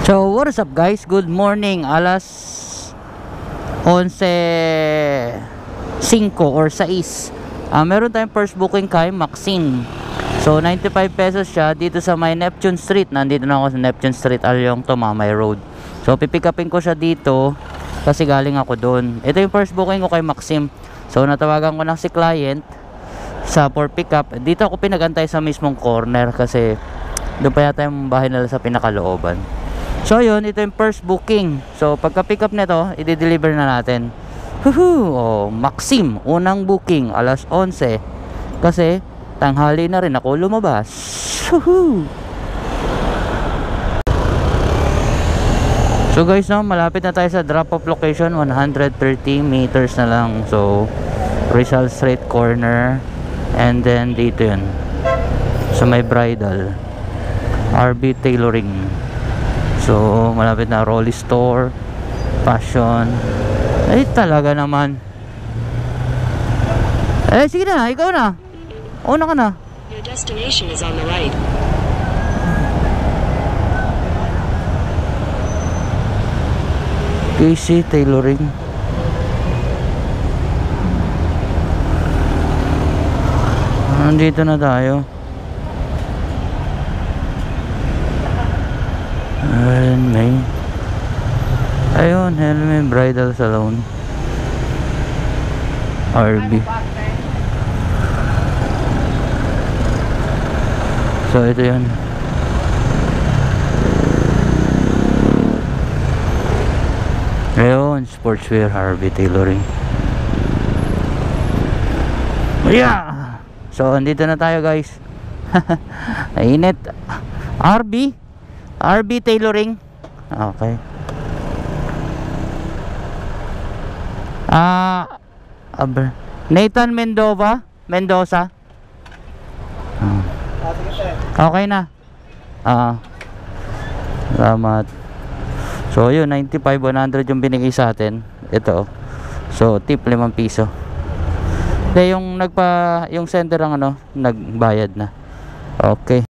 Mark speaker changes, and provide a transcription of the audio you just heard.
Speaker 1: So what is up guys, good morning. Alas 11:05 or 6. Meron tayong first booking kay Maxine. So 95 pesos siya dito sa may Neptune Street. Nandito na ako sa Neptune Street, Alyong Tumamay Road. So pipick upin ko siya dito kasi galing ako doon. Ito yung first booking ko kay Maxine. So natawagan ko na si client sa for pick up. Dito ako pinagantay sa mismong corner kasi doon pa yata yung bahay nila sa pinakalooban. So yun, ito yung first booking. So pagka pick up nito, i-deliver na natin. Oh, Maxim, unang booking alas 11 kasi tanghali na rin ako lumabas. So guys, no, malapit na tayo sa drop off location. 130 meters na lang. So Rizal Street corner. And then dito yun sa may bridal RB Tailoring. So malapit na Rolly Store, Passion. Ay talaga naman. Sige na, ikaw na. Una ka na.
Speaker 2: Your destination is on the right.
Speaker 1: KC Tailoring. Nandito na tayo. Ayun, may ayun, Helme Bridal Salon RB. So ito yun. Ayun, sportswear RB Tailoring. Yeah. So andito na tayo guys. Init. RB Tailoring. Okay. Nathan Mendoza. Okay na. Salamat. So yun, 95-100 yung binigay sa atin. Ito. So tip 5 piso. Yung sender ang nagbayad na. Okay.